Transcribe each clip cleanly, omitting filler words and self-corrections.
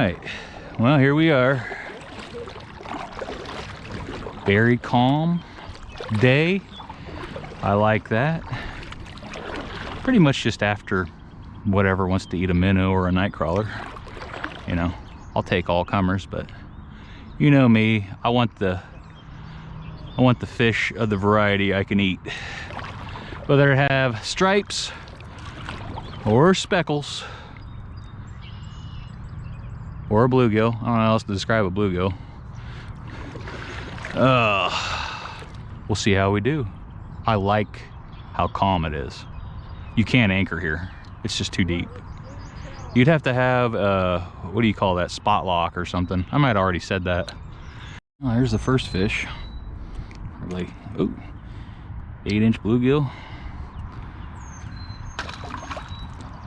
right, well, here we are. Very calm day. I like that. Pretty much just after whatever wants to eat a minnow or a night crawler. You know, I'll take all comers, but you know me, I want the fish of the variety I can eat. Whether it have stripes or speckles or a bluegill. I don't know how else to describe a bluegill. We'll see how we do. I like how calm it is. You can't anchor here. It's just too deep. You'd have to have, what do you call that, spot lock or something. I might have already said that. Well, here's the first fish. Probably, oh, 8-inch bluegill.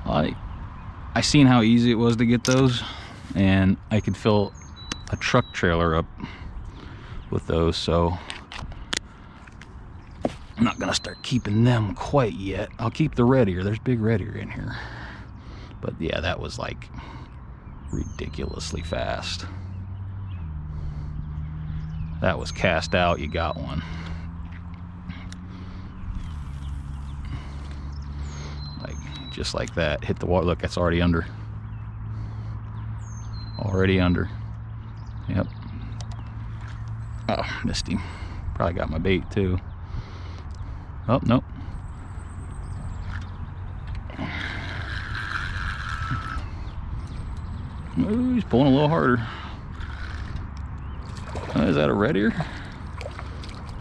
I seen how easy it was to get those, and I could fill a truck trailer up with those, so I'm not gonna start keeping them quite yet. I'll keep the red ear. There's big red ear in here. But yeah, that was like ridiculously fast. That was cast out, you got one. Like, just like that. Hit the water. Look, that's already under. Already under. Yep. Oh, missed him. Probably got my bait too. Oh, nope. Oh, he's pulling a little harder. Is that a red ear?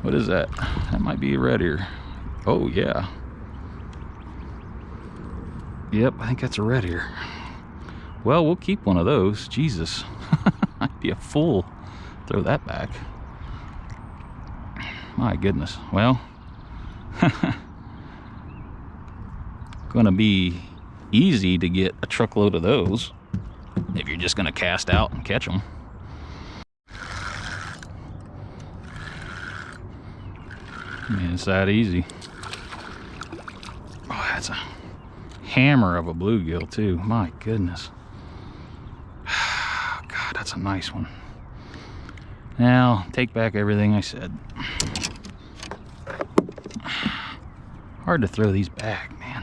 What is that? That might be a red ear. Oh, yeah. Yep, I think that's a red ear. Well, we'll keep one of those. Jesus. I'd be a fool. Throw that back. My goodness. Well, gonna be easy to get a truckload of those if you're just gonna cast out and catch them. I mean, it's that easy. Oh, that's a hammer of a bluegill too. My goodness. God, that's a nice one. Now, take back everything I said. Hard to throw these back, man.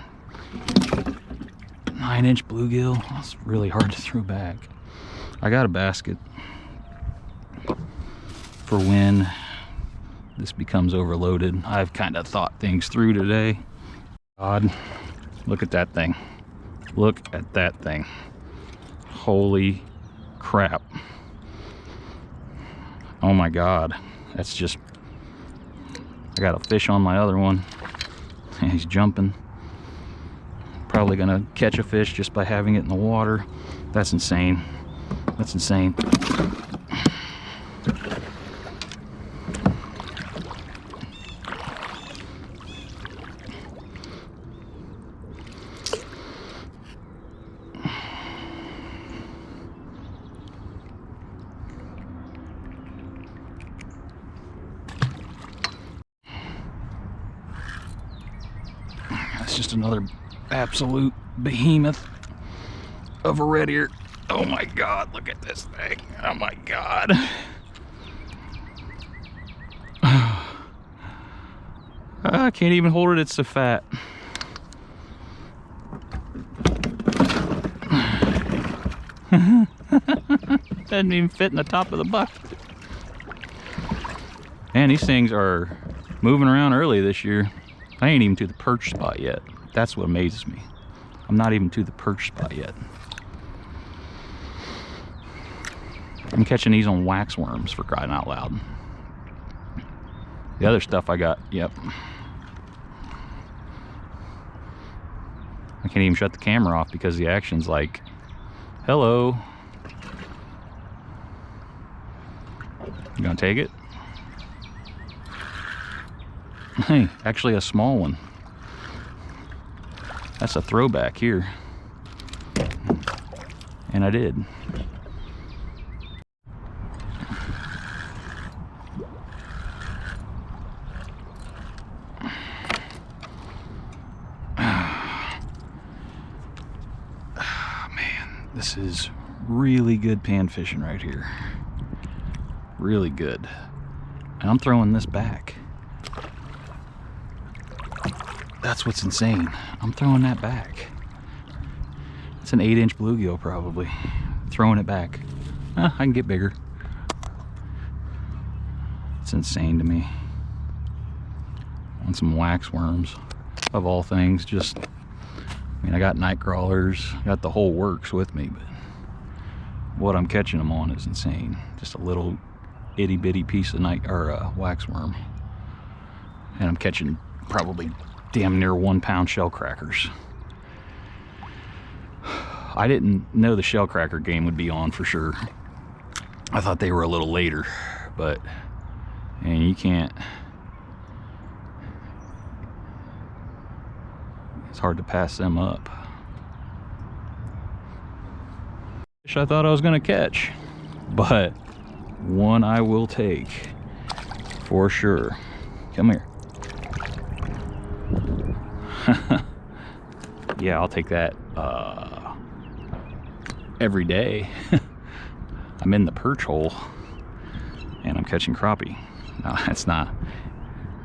9-inch bluegill, that's really hard to throw back. I got a basket for when this becomes overloaded. I've kind of thought things through today. God, look at that thing. Look at that thing. Holy crap. Oh my God, that's just, I got a fish on my other one. And he's jumping. Probably gonna catch a fish just by having it in the water. That's insane. That's insane. That's just another absolute behemoth of a red ear. Oh my God, look at this thing. Oh my God. I can't even hold it, it's so fat. Doesn't even fit in the top of the bucket. Man, these things are moving around early this year. I ain't even to the perch spot yet. That's what amazes me. I'm not even to the perch spot yet. I'm catching these on wax worms, for crying out loud. The other stuff I got, yep. I can't even shut the camera off because the action's like, hello. You gonna take it? Hey, actually a small one. That's a throwback here. And I did. Man, this is really good pan fishing right here. Really good. And I'm throwing this back. That's what's insane. I'm throwing that back. It's an 8-inch bluegill probably. Throwing it back. I can get bigger. It's insane to me. On some wax worms, of all things. Just, I mean, I got night crawlers, got the whole works with me, but what I'm catching them on is insane. Just a little itty bitty piece of wax worm, and I'm catching probably damn near 1 pound shellcrackers. I didn't know the shellcracker game would be on for sure. I thought they were a little later, but and you can't. It's hard to pass them up. Fish I thought I was gonna catch, but one I will take for sure. Come here. Yeah, I'll take that every day. I'm in the perch hole and I'm catching crappie. Now, that's not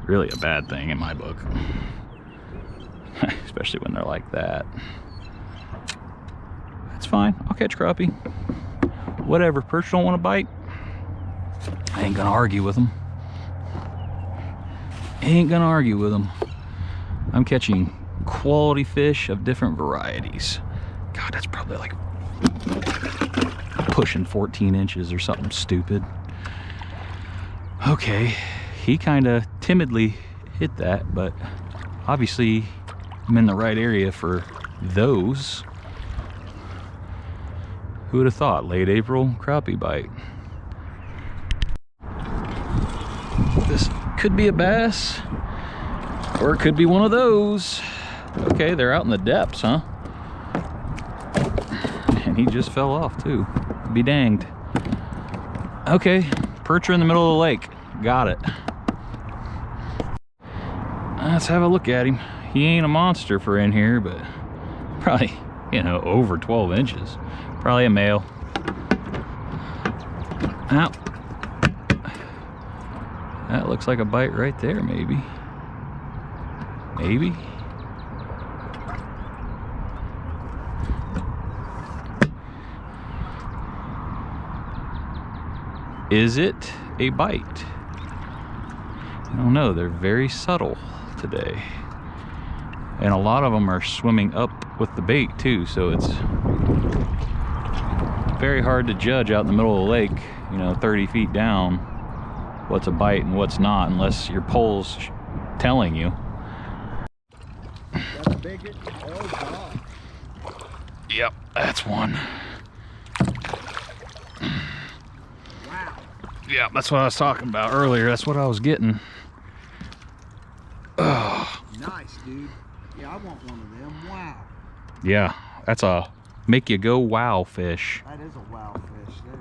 really a bad thing in my book. Especially when they're like that. It's fine, I'll catch crappie. Whatever, perch don't want to bite, I ain't gonna argue with them. Ain't gonna argue with them. I'm catching quality fish of different varieties. God, that's probably like pushing 14 inches or something stupid. Okay, he kind of timidly hit that, but obviously I'm in the right area for those. Who would have thought? Late April crappie bite. This could be a bass, or it could be one of those. Okay, they're out in the depths, huh? And he just fell off too. Be danged. Okay, percher in the middle of the lake. Got it. Let's have a look at him. He ain't a monster for in here, but probably, you know, over 12 inches. Probably a male. Ow. That looks like a bite right there, maybe. Maybe. Is it a bite? I don't know, they're very subtle today. And a lot of them are swimming up with the bait too, so it's very hard to judge out in the middle of the lake, you know, 30 feet down, what's a bite and what's not, unless your pole's telling you. That's a bigot. Oh God. Yep, that's one. Wow. Yeah, that's what I was talking about earlier. That's what I was getting. Oh. Nice, dude. Yeah, I want one of them. Wow. Yeah, that's a make you go wow fish. That is a wow fish there.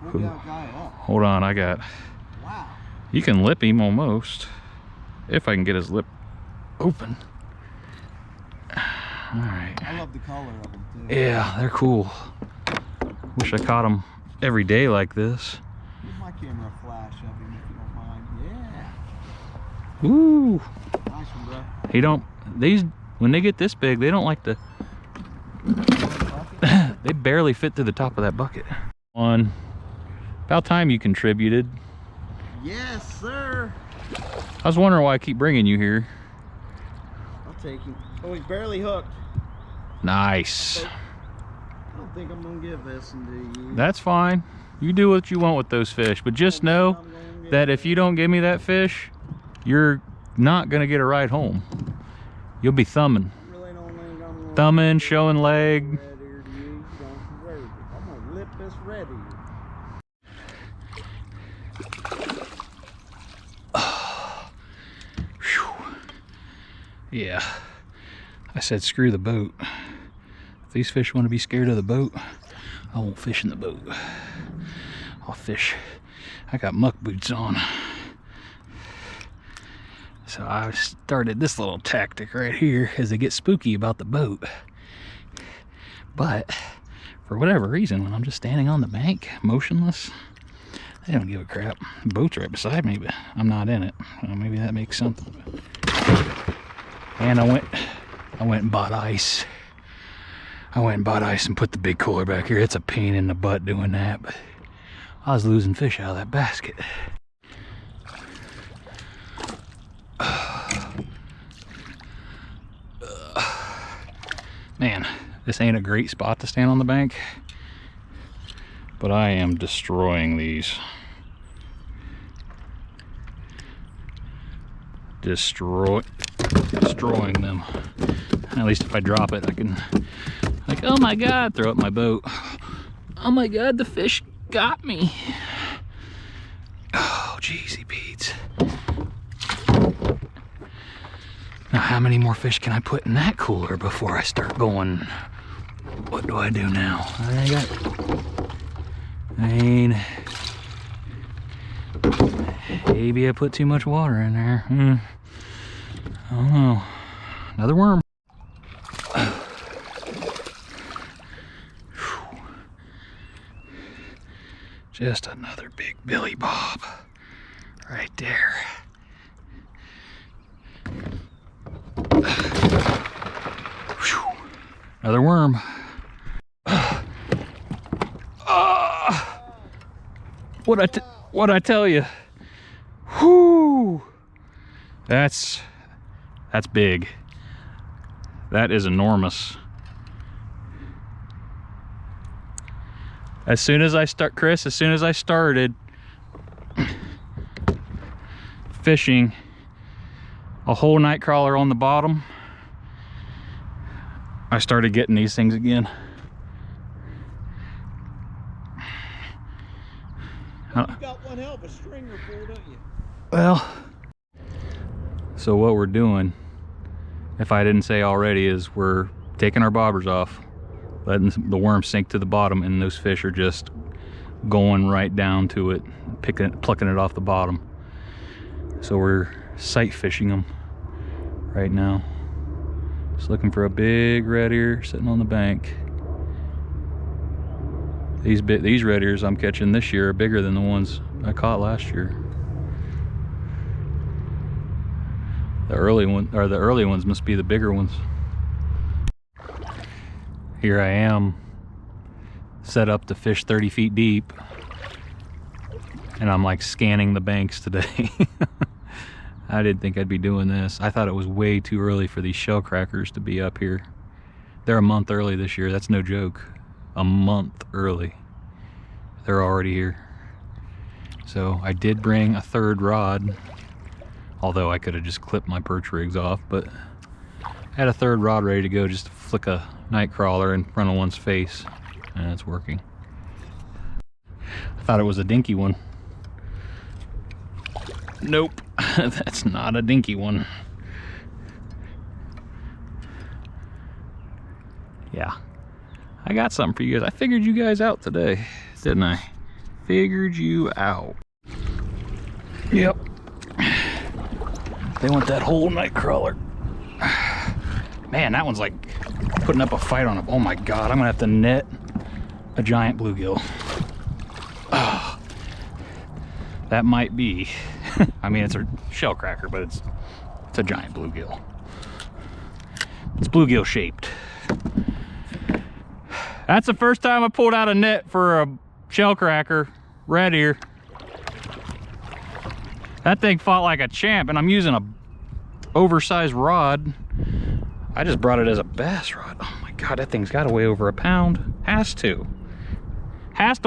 We'll get a guy up. Hold on, I got. Wow. You can lip him almost. If I can get his lip open. All right. I love the color of them too. Yeah, they're cool. Wish I caught them every day like this. Here's my camera flash of him if you don't mind. Yeah. Woo! Nice one, bro. He don't. These when they get this big, they don't like to. They barely fit to the top of that bucket. On. About time you contributed. Yes, sir. I was wondering why I keep bringing you here. I'll take him. Oh, he's barely hooked. Nice. I don't think I'm gonna give this one to you. That's fine. You do what you want with those fish, but just know that if you don't give me that fish, you're not gonna get a ride home. You'll be thumbing. I really don't think I'm gonna Thumbing, showing leg. red ear to you. Don't worry. I'm gonna lip this red ear. Yeah, I said screw the boat. If these fish want to be scared of the boat, I won't fish in the boat. I'll fish. I got muck boots on. So I started this little tactic right here as they get spooky about the boat. But for whatever reason, when I'm just standing on the bank, motionless, I don't give a crap. The boat's right beside me, but I'm not in it. Well, maybe that makes something. And I went and bought ice. I went and bought ice and put the big cooler back here. It's a pain in the butt doing that, but I was losing fish out of that basket. Man, this ain't a great spot to stand on the bank, but I am destroying these. Destroying them. At least if I drop it, I can, like, oh my God, throw up my boat. Oh my God, the fish got me. Oh, jeezy Pete's. Now, how many more fish can I put in that cooler before I start going? What do I do now? Maybe I put too much water in there. I don't know. Another worm. Just another big Billy Bob right there. Another worm. What I tell you? Whoo! That's big. That is enormous. As soon as I started fishing a whole night crawler on the bottom, I started getting these things again. You got one hell of a stringer pull, don't you? Well, so what we're doing, if I didn't say already, is we're taking our bobbers off, letting the worms sink to the bottom, and those fish are just going right down to it, plucking it off the bottom. So we're sight fishing them right now. Just looking for a big red ear sitting on the bank. These red ears I'm catching this year are bigger than the ones I caught last year. The early ones must be the bigger ones. Here I am, set up to fish 30 feet deep, and I'm like scanning the banks today. I didn't think I'd be doing this. I thought it was way too early for these Shellcrackers to be up here. They're a month early this year. That's no joke. A month early. They're already here. So I did bring a third rod, although I could have just clipped my perch rigs off, but I had a third rod ready to go just to flick a night crawler in front of one's face, and it's working. I thought it was a dinky one. Nope, that's not a dinky one. Yeah, I got something for you guys. I figured you guys out today, didn't I? Figured you out. Yep. They want that whole night crawler. Man, that one's like putting up a fight on it. Oh my God, I'm gonna have to net a giant bluegill. Oh, that might be. I mean, it's a shellcracker, but it's a giant bluegill. It's bluegill shaped. That's the first time I pulled out a net for a shellcracker, red ear. That thing fought like a champ, and I'm using a oversized rod. I just brought it as a bass rod. Oh my God, that thing's got to weigh over a pound. Has to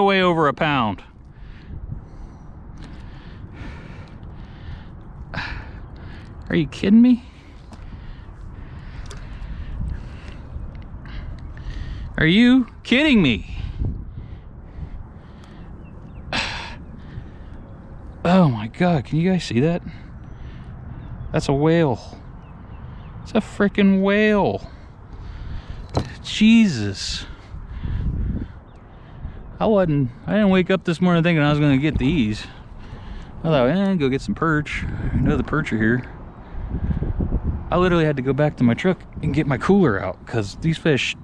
weigh over a pound. Are you kidding me? Are you kidding me? Oh my God, can you guys see that? That's a whale. It's a freaking whale. Jesus. I didn't wake up this morning thinking I was gonna get these. I thought, go get some perch. I know the perch are here. I literally had to go back to my truck and get my cooler out because these fish,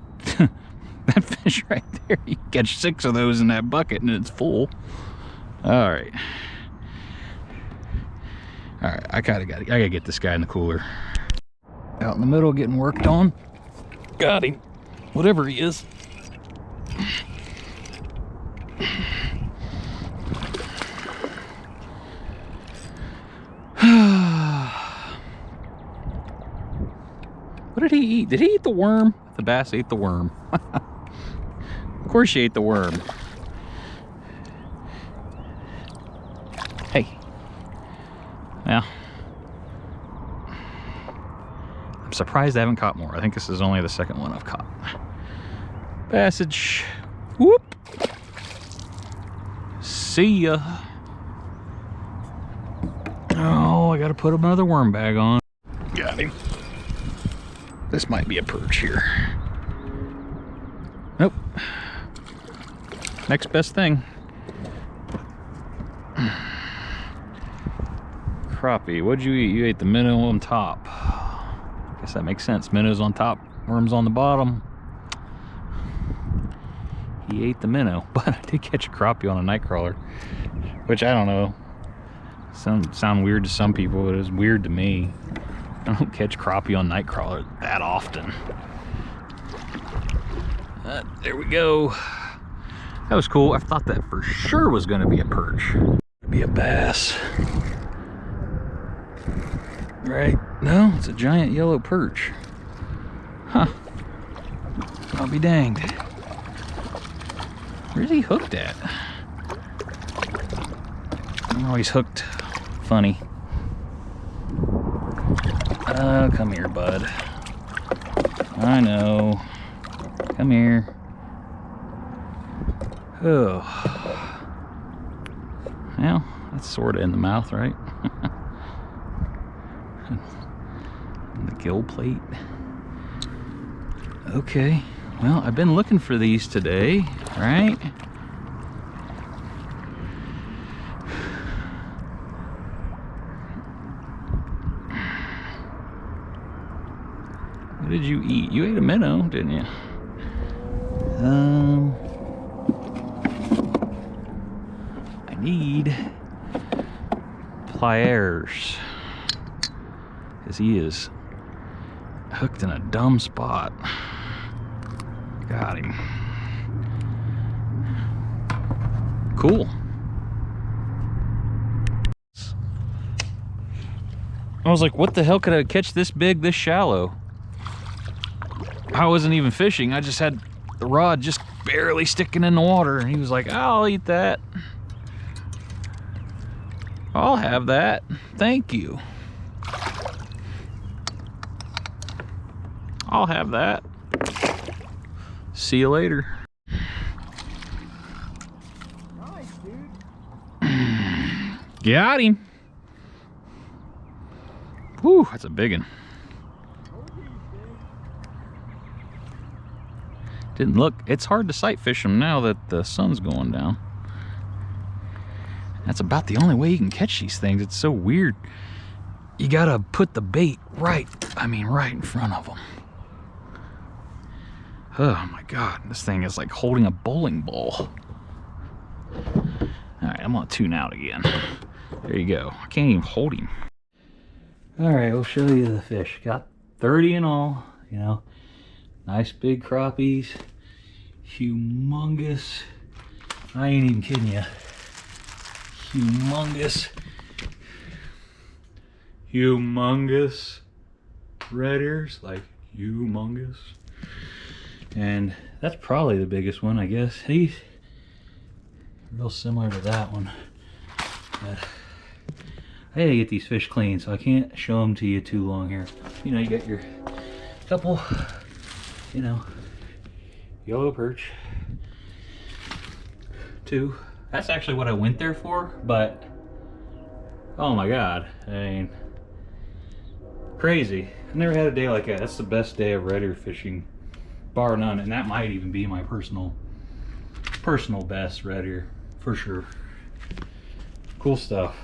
That fish right there, you can catch 6 of those in that bucket and it's full. All right. All right, I gotta get this guy in the cooler. Out in the middle getting worked on. Got him. Whatever he is. What did he eat? Did he eat the worm? The bass ate the worm. Of course she ate the worm. Hey. Well, I'm surprised I haven't caught more. I think this is only the second one I've caught. Passage. Whoop. See ya. Oh, I gotta put another worm bag on. Got him. This might be a perch here. Nope. Next best thing. Crappie. What'd you eat? You ate the minnow on top. Guess that makes sense. Minnow's on top, worms on the bottom. He ate the minnow, but I did catch a crappie on a night crawler, which I don't know. Sound weird to some people, but it was weird to me. I don't catch crappie on night crawler that often. There we go. That was cool. I thought that for sure was going to be a perch. Be a bass. Right? No, it's a giant yellow perch. Huh. I'll be danged. Where's he hooked at? I'm always hooked. Funny. Come here, bud. I know. Come here. Oh. Well, that's sort of in the mouth, right? And the gill plate. Okay. Well, I've been looking for these today, right? What did you eat? You ate a minnow, didn't you? I need pliers, because he is hooked in a dumb spot. Got him. Cool. I was like, what the hell could I catch this big, this shallow? I wasn't even fishing. I just had the rod just barely sticking in the water. And he was like, I'll eat that. I'll have that. Thank you. I'll have that. See you later. Nice, dude. Got him. Whew, that's a big one. Didn't look, it's hard to sight fish them now that the sun's going down. That's about the only way you can catch these things. It's so weird. You gotta put the bait right in front of them. Oh my God, this thing is like holding a bowling ball. All right, I'm gonna tune out again. There you go. I can't even hold him. All right, we'll show you the fish. Got 30 in all, you know. Nice big crappies, humongous, I ain't even kidding you, humongous red ears, like humongous. And that's probably the biggest one, I guess. He's real similar to that one. But I gotta get these fish clean, so I can't show them to you too long here. You know, you got your couple, you know, yellow perch. 2. That's actually what I went there for, but oh my God, I mean, crazy. I've never had a day like that. That's the best day of red ear fishing, bar none, and that might even be my personal best red ear for sure. Cool stuff.